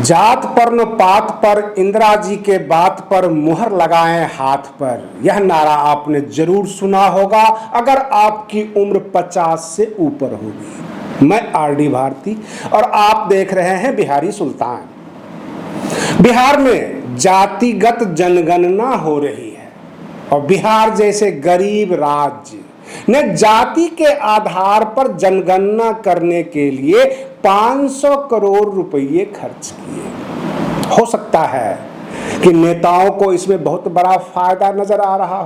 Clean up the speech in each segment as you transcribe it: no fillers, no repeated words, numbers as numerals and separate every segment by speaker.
Speaker 1: जात पर न पात पर इंदिरा जी के बात पर मुहर लगाएं हाथ पर, यह नारा आपने जरूर सुना होगा अगर आपकी उम्र 50 से ऊपर होगी। मैं आरडी भारती और आप देख रहे हैं बिहारी सुल्तान। बिहार में जातिगत जनगणना हो रही है और बिहार जैसे गरीब राज्य ने जाति के आधार पर जनगणना करने के लिए 500 करोड़ रुपए खर्च किए। हो सकता है कि नेताओं को इसमें बहुत बड़ा फायदा नजर आ रहा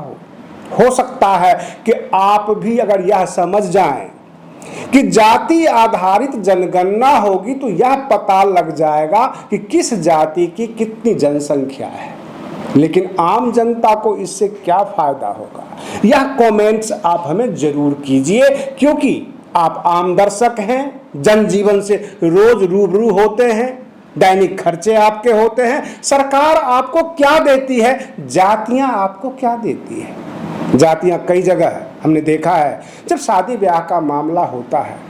Speaker 1: हो सकता है कि आप भी अगर यह समझ जाएं कि जाति आधारित जनगणना होगी तो यह पता लग जाएगा कि किस जाति की कितनी जनसंख्या है, लेकिन आम जनता को इससे क्या फायदा होगा, यह कमेंट्स आप हमें जरूर कीजिए, क्योंकि आप आम दर्शक हैं, जनजीवन से रोज रूबरू होते हैं, दैनिक खर्चे आपके होते हैं। सरकार आपको क्या देती है, जातियां आपको क्या देती है। जातियां कई जगह हमने देखा है, जब शादी ब्याह का मामला होता है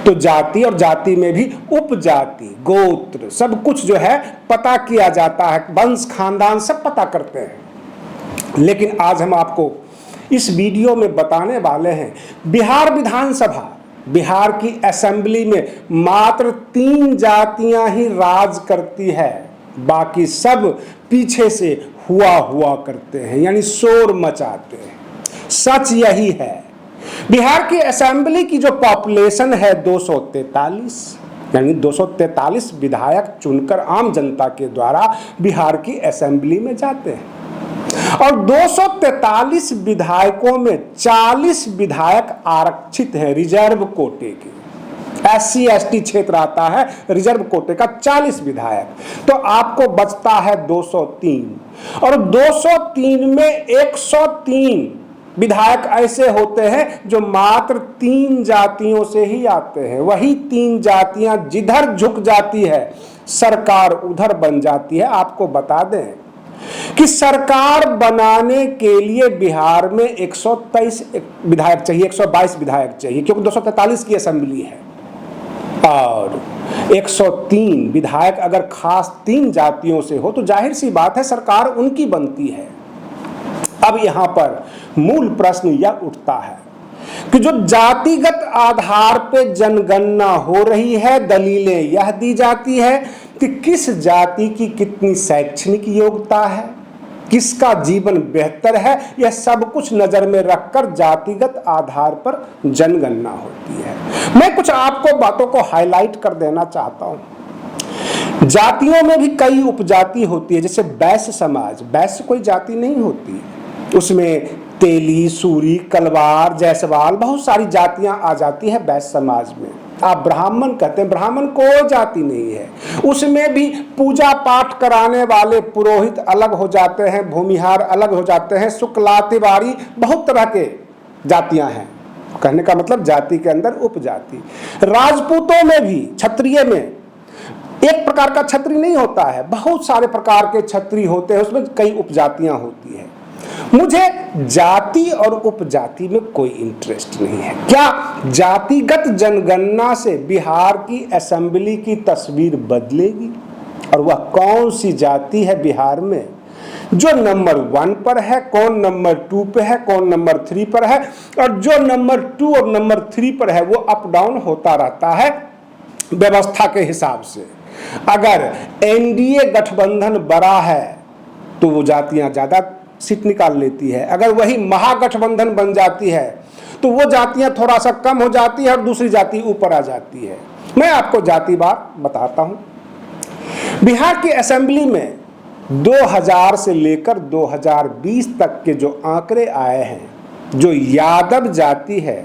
Speaker 1: तो जाति और जाति में भी उपजाति, गोत्र, सब कुछ जो है पता किया जाता है, वंश खानदान सब पता करते हैं। लेकिन आज हम आपको इस वीडियो में बताने वाले हैं बिहार विधानसभा, बिहार की असेंबली में मात्र 3 जातियां ही राज करती है, बाकी सब पीछे से हुआ करते हैं, यानी शोर मचाते हैं। सच यही है, बिहार की असेंबली की जो पॉपुलेशन है 243, यानी 243 विधायक चुनकर आम जनता के द्वारा बिहार की असेंबली में जाते हैं और 243 विधायकों में 40 विधायक आरक्षित हैं, रिजर्व कोटे के। SC ST क्षेत्र आता है, रिजर्व कोटे का 40 विधायक, तो आपको बचता है 203 और 203 में 103 विधायक ऐसे होते हैं जो मात्र 3 जातियों से ही आते हैं। वही 3 जातियां जिधर झुक जाती है सरकार उधर बन जाती है। आपको बता दें कि सरकार बनाने के लिए बिहार में 123 विधायक चाहिए, 122 विधायक चाहिए, क्योंकि 243 की असेंबली है और 103 विधायक अगर खास 3 जातियों से हो तो जाहिर सी बात है सरकार उनकी बनती है। अब यहां पर मूल प्रश्न यह उठता है कि जो जातिगत आधार पर जनगणना हो रही है, दलीलें यह दी जाती है कि किस जाति की कितनी शैक्षणिक योग्यता है, किसका जीवन बेहतर है, यह सब कुछ नजर में रखकर जातिगत आधार पर जनगणना होती है। मैं कुछ आपको बातों को हाईलाइट कर देना चाहता हूं। जातियों में भी कई उपजाति होती है, जैसे वैश्य समाज, वैश्य कोई जाति नहीं होती, उसमें तेली, सूरी, कलवार, जायसवाल, बहुत सारी जातियां आ जाती है वैश्य समाज में। आप ब्राह्मण कहते हैं, ब्राह्मण कोई जाति नहीं है, उसमें भी पूजा पाठ कराने वाले पुरोहित अलग हो जाते हैं, भूमिहार अलग हो जाते हैं, शुक्ला, तिवारी, बहुत तरह के जातियां हैं। कहने का मतलब जाति के अंदर उपजाति। राजपूतों में भी, क्षत्रिय में एक प्रकार का क्षत्रिय नहीं होता है, बहुत सारे प्रकार के क्षत्रिय होते हैं, उसमें कई उपजातियां होती है। मुझे जाति और उपजाति में कोई इंटरेस्ट नहीं है। क्या जातिगत जनगणना से बिहार की असेंबली की तस्वीर बदलेगी? और वह कौन सी जाति है बिहार में जो नंबर 1 पर है, कौन नंबर 2 पे है, कौन नंबर 3 पर है, और जो नंबर 2 और नंबर 3 पर है वो अप डाउन होता रहता है व्यवस्था के हिसाब से। अगर NDA गठबंधन बड़ा है तो वो जातियां ज्यादा सीट निकाल लेती है, अगर वही महागठबंधन बन जाती है तो वो जातियां थोड़ा सा कम हो जाती है और दूसरी जाति ऊपर आ जाती है। मैं आपको जातिवार बताता हूं। बिहार की असेंबली में 2000 से लेकर 2020 तक के जो आंकड़े आए हैं, जो यादव जाति है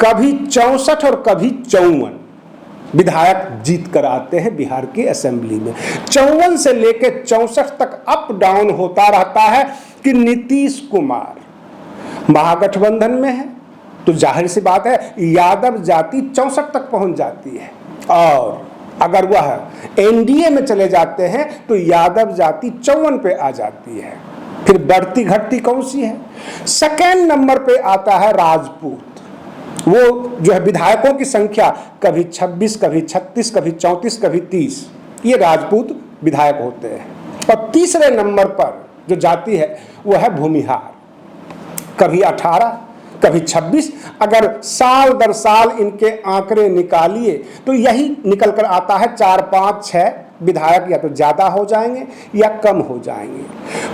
Speaker 1: कभी 64 और कभी 54 विधायक जीत कर आते हैं बिहार की असेंबली में। 54 से लेकर 64 तक अप डाउन होता रहता है कि नीतीश कुमार महागठबंधन में है तो जाहिर सी बात है यादव जाति 64 तक पहुंच जाती है, और अगर वह NDA में चले जाते हैं तो यादव जाति 54 पे आ जाती है। फिर बढ़ती घटती कौन सी है? सेकेंड नंबर पे आता है राजपूत। वो जो है विधायकों की संख्या कभी 26, कभी 36, कभी 34, कभी 30, ये राजपूत विधायक होते हैं। और तीसरे नंबर पर जो जाति है वो है भूमिहार, कभी 18, कभी 26। अगर साल दर साल इनके आंकड़े निकालिए तो यही निकल कर आता है 4, 5, 6 विधायक या तो ज्यादा हो जाएंगे या कम हो जाएंगे।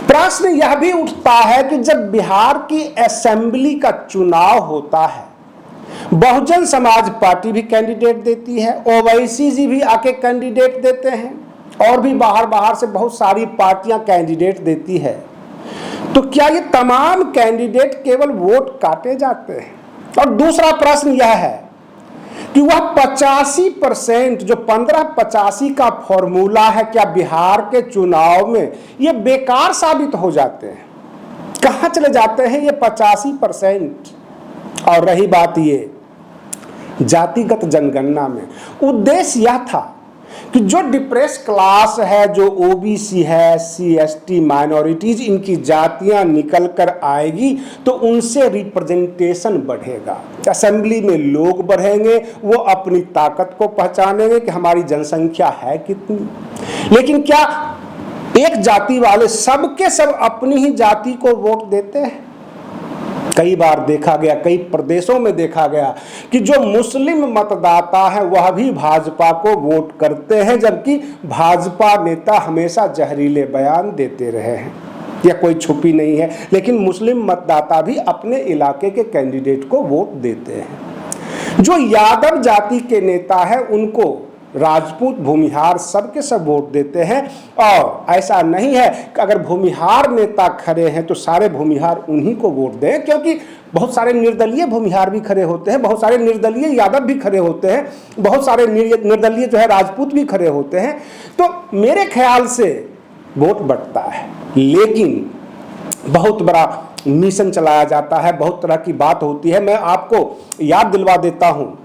Speaker 1: प्रश्न यह भी उठता है कि जब बिहार की असेंबली का चुनाव होता है, बहुजन समाज पार्टी भी कैंडिडेट देती है, ओवैसी जी भी आके कैंडिडेट देते हैं, और भी बाहर से बहुत सारी पार्टियां कैंडिडेट देती है, तो क्या ये तमाम कैंडिडेट केवल वोट काटे जाते हैं? और दूसरा प्रश्न यह है कि वह 85% जो 15-85 का फॉर्मूला है, क्या बिहार के चुनाव में ये बेकार साबित हो जाते हैं? कहां चले जाते हैं ये 85%? और रही बात ये जातिगत जनगणना में, उद्देश्य यह था कि जो डिप्रेस क्लास है, जो ओबीसी है, SC/ST माइनॉरिटीज, इनकी जातियां निकल कर आएगी तो उनसे रिप्रेजेंटेशन बढ़ेगा, असेंबली में लोग बढ़ेंगे, वो अपनी ताकत को पहचानेंगे कि हमारी जनसंख्या है कितनी। लेकिन क्या एक जाति वाले सबके सब अपनी ही जाति को वोट देते हैं? कई बार देखा गया, कई प्रदेशों में देखा गया कि जो मुस्लिम मतदाता है वह भी भाजपा को वोट करते हैं, जबकि भाजपा नेता हमेशा जहरीले बयान देते रहे हैं। यह कोई छुपी नहीं है, लेकिन मुस्लिम मतदाता भी अपने इलाके के कैंडिडेट को वोट देते हैं। जो यादव जाति के नेता है उनको राजपूत, भूमिहार सबके सब वोट देते हैं। और ऐसा नहीं है कि अगर भूमिहार नेता खड़े हैं तो सारे भूमिहार उन्हीं को वोट दें, क्योंकि बहुत सारे निर्दलीय भूमिहार भी खड़े होते हैं, बहुत सारे निर्दलीय यादव भी खड़े होते हैं, बहुत सारे निर्दलीय जो है राजपूत भी खड़े होते हैं। तो मेरे ख्याल से वोट बढ़ता है, लेकिन बहुत बड़ा मिशन चलाया जाता है, बहुत तरह की बात होती है। मैं आपको याद दिलवा देता हूँ,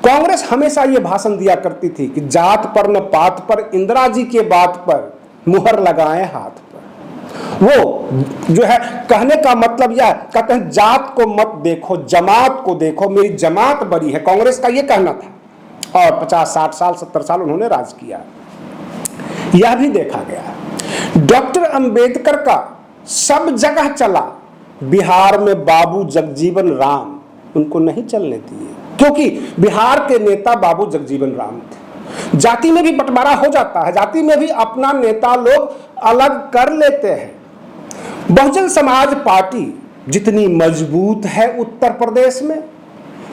Speaker 1: कांग्रेस हमेशा ये भाषण दिया करती थी कि जात पर न पात पर, इंदिरा जी के बात पर मुहर लगाएं हाथ पर। वो जो है कहने का मतलब यह कहते हैं जात को मत देखो, जमात को देखो, मेरी जमात बड़ी है, कांग्रेस का ये कहना था। और 50, 60 साल, 70 साल उन्होंने राज किया। यह भी देखा गया डॉक्टर अंबेडकर का सब जगह चला, बिहार में बाबू जगजीवन राम उनको नहीं चलने दिए, क्योंकि बिहार के नेता बाबू जगजीवन राम थे। जाति में भी बंटवारा हो जाता है, जाति में भी अपना नेता लोग अलग कर लेते हैं। बहुजन समाज पार्टी जितनी मजबूत है उत्तर प्रदेश में,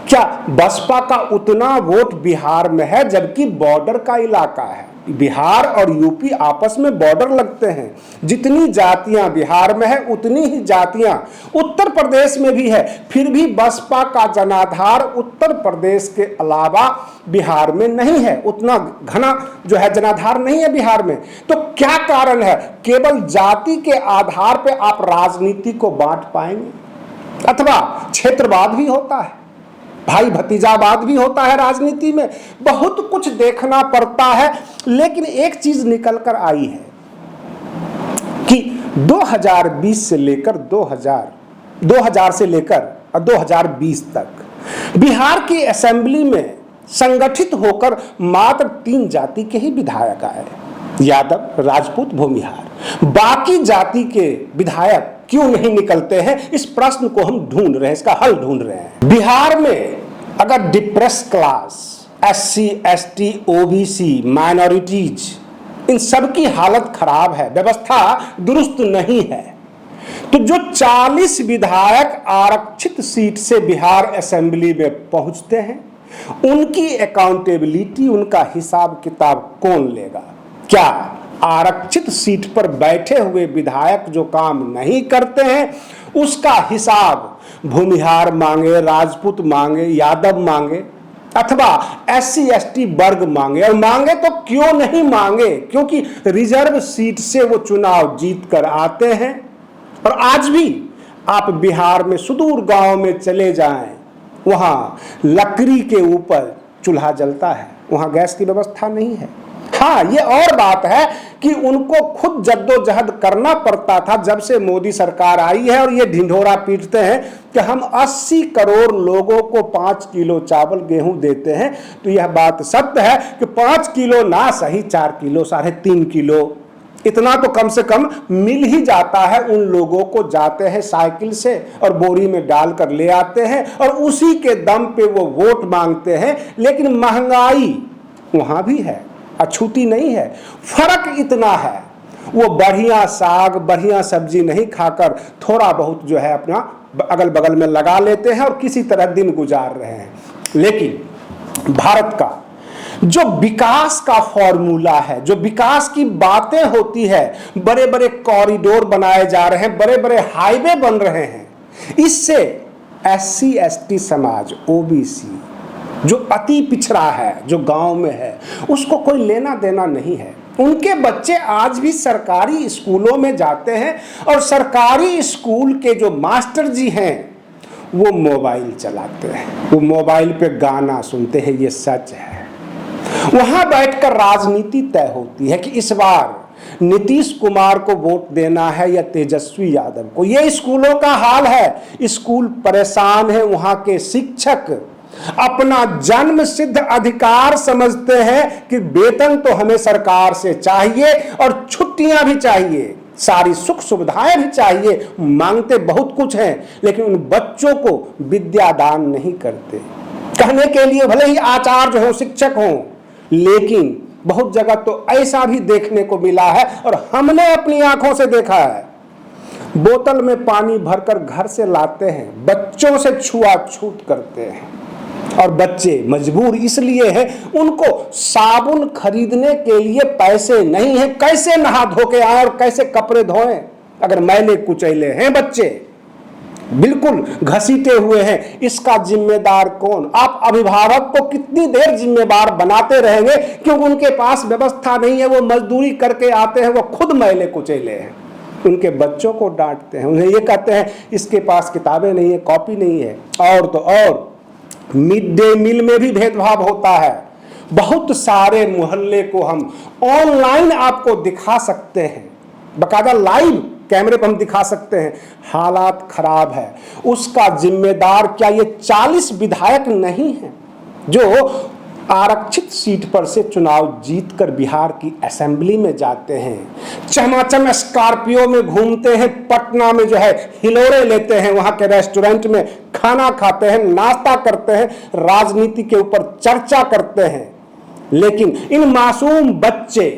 Speaker 1: क्या बसपा का उतना वोट बिहार में है? जबकि बॉर्डर का इलाका है, बिहार और यूपी आपस में बॉर्डर लगते हैं। जितनी जातियां बिहार में है उतनी ही जातियां उत्तर प्रदेश में भी है, फिर भी बसपा का जनाधार उत्तर प्रदेश के अलावा बिहार में नहीं है, उतना घना जो है जनाधार नहीं है बिहार में। तो क्या कारण है? केवल जाति के आधार पर आप राजनीति को बांट पाएंगे? अथवा क्षेत्रवाद भी होता है, भाई भतीजावाद भी होता है राजनीति में, बहुत कुछ देखना पड़ता है। लेकिन एक चीज निकल कर आई है कि 2020 से लेकर 2000 से लेकर 2020 तक बिहार की असेंबली में संगठित होकर मात्र 3 जाति के ही विधायक आए, यादव, राजपूत, भूमिहार। बाकी जाति के विधायक क्यों नहीं निकलते हैं? इस प्रश्न को हम ढूंढ रहे हैं, इसका हल ढूंढ रहे हैं। बिहार में अगर depressed class, SC/ST, OBC, minorities, इन सब की हालत खराब है, व्यवस्था दुरुस्त नहीं है, तो जो 40 विधायक आरक्षित सीट से बिहार असेंबली में पहुंचते हैं, उनकी अकाउंटेबिलिटी, उनका हिसाब किताब कौन लेगा? क्या आरक्षित सीट पर बैठे हुए विधायक जो काम नहीं करते हैं उसका हिसाब भूमिहार मांगे, राजपूत मांगे, यादव मांगे, अथवा SC/ST वर्ग मांगे? और मांगे तो क्यों नहीं मांगे? क्योंकि रिजर्व सीट से वो चुनाव जीत कर आते हैं। और आज भी आप बिहार में सुदूर गांव में चले जाएं, वहां लकड़ी के ऊपर चूल्हा जलता है, वहां गैस की व्यवस्था नहीं है। हाँ, ये और बात है कि उनको खुद जद्दोजहद करना पड़ता था जब से मोदी सरकार आई है, और ये ढिंढोरा पीटते हैं कि हम 80 करोड़ लोगों को 5 किलो चावल गेहूं देते हैं। तो यह बात सत्य है कि 5 किलो ना सही, 4 किलो, 3.5 किलो, इतना तो कम से कम मिल ही जाता है उन लोगों को। जाते हैं साइकिल से और बोरी में डालकर ले आते हैं और उसी के दम पे वो वोट मांगते हैं। लेकिन महंगाई वहां भी है, अछूती नहीं है। फर्क इतना है, वो बढ़िया साग, बढ़िया सब्जी नहीं खाकर थोड़ा बहुत जो है अपना अगल बगल में लगा लेते हैं और किसी तरह दिन गुजार रहे हैं। लेकिन भारत का जो विकास का फॉर्मूला है, जो विकास की बातें होती है, बड़े बड़े कॉरिडोर बनाए जा रहे हैं, बड़े बड़े हाईवे बन रहे हैं, इससे SC ST समाज, OBC जो अति पिछड़ा है, जो गांव में है, उसको कोई लेना देना नहीं है। उनके बच्चे आज भी सरकारी स्कूलों में जाते हैं और सरकारी स्कूल के जो मास्टर जी हैं वो मोबाइल चलाते हैं, वो मोबाइल पे गाना सुनते हैं। ये सच है। वहां बैठकर राजनीति तय होती है कि इस बार नीतीश कुमार को वोट देना है या तेजस्वी यादव को। ये स्कूलों का हाल है। स्कूल परेशान है, वहां के शिक्षक अपना जन्म सिद्ध अधिकार समझते हैं कि वेतन तो हमें सरकार से चाहिए और छुट्टियां भी चाहिए, सारी सुख सुविधाएं भी चाहिए। मांगते बहुत कुछ हैं, लेकिन उन बच्चों को विद्यादान नहीं करते। कहने के लिए भले ही आचार्य हो, शिक्षक हो, लेकिन बहुत जगह तो ऐसा भी देखने को मिला है और हमने अपनी आंखों से देखा है। बोतल में पानी भरकर घर से लाते हैं, बच्चों से छुआछूत करते हैं और बच्चे मजबूर इसलिए हैं, उनको साबुन खरीदने के लिए पैसे नहीं है। कैसे नहा धो के आए और कैसे कपड़े धोएं अगर मैले कुचैले हैं बच्चे, बिल्कुल घसीटे हुए हैं। इसका जिम्मेदार कौन? आप अभिभावक को कितनी देर जिम्मेदार बनाते रहेंगे क्योंकि उनके पास व्यवस्था नहीं है, वो मजदूरी करके आते हैं, वो खुद मैले कुचैले हैं। उनके बच्चों को डांटते हैं, उन्हें ये कहते हैं इसके पास किताबें नहीं है, कॉपी नहीं है। और तो और मिड डे मील में भी भेदभाव होता है। बहुत सारे मोहल्ले को हम ऑनलाइन आपको दिखा सकते हैं, बकायदा लाइव कैमरे पर हम दिखा सकते हैं। हालात खराब है। उसका जिम्मेदार क्या ये 40 विधायक नहीं हैं जो आरक्षित सीट पर से चुनाव जीतकर बिहार की असेंबली में जाते हैं, चमाचम स्कॉर्पियो में घूमते हैं, पटना में जो है हिलोरे लेते हैं, वहां के रेस्टोरेंट में खाना खाते हैं, नाश्ता करते हैं, राजनीति के ऊपर चर्चा करते हैं। लेकिन इन मासूम बच्चे,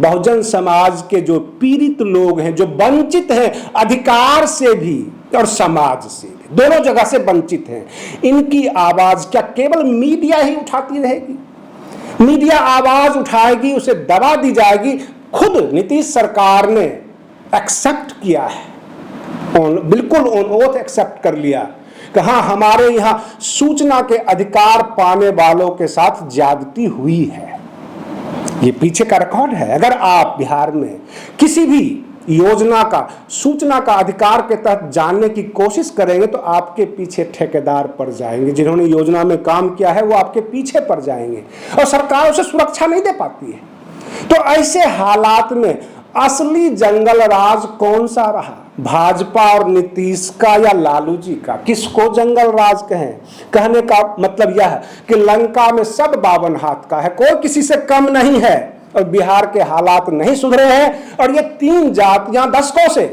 Speaker 1: बहुजन समाज के जो पीड़ित लोग हैं, जो वंचित हैं अधिकार से भी और समाज से भी, दोनों जगह से वंचित हैं, इनकी आवाज क्या केवल मीडिया ही उठाती रहेगी? मीडिया आवाज उठाएगी, उसे दबा दी जाएगी। खुद नीतीश सरकार ने एक्सेप्ट किया है, बिल्कुल ऑन ओथ एक्सेप्ट कर लिया कि हाँ, हमारे यहाँ सूचना के अधिकार पाने वालों के साथ ज्यादती हुई है। ये पीछे का रिकॉर्ड है। अगर आप बिहार में किसी भी योजना का, सूचना का अधिकार के तहत जानने की कोशिश करेंगे तो आपके पीछे ठेकेदार पड़ जाएंगे। जिन्होंने योजना में काम किया है वो आपके पीछे पड़ जाएंगे और सरकार उसे सुरक्षा नहीं दे पाती है। तो ऐसे हालात में असली जंगल राज कौन सा रहा? भाजपा और नीतीश का या लालू जी का? किसको जंगल राज कहें? कहने का मतलब यह है कि लंका में सब 52 हाथ का है, कोई किसी से कम नहीं है और बिहार के हालात नहीं सुधरे हैं और ये 3 जातियां दशकों से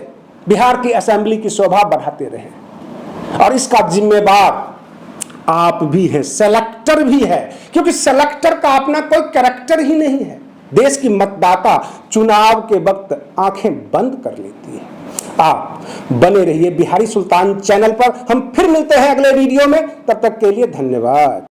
Speaker 1: बिहार की असेंबली की शोभा बढ़ाते रहे और इसका जिम्मेदार आप भी हैं, सेलेक्टर भी है, क्योंकि सेलेक्टर का अपना कोई कैरेक्टर ही नहीं है। देश की मतदाता चुनाव के वक्त आंखें बंद कर लेती है। आप बने रहिए बिहारी सुल्तान चैनल पर। हम फिर मिलते हैं अगले वीडियो में, तब तक के लिए धन्यवाद।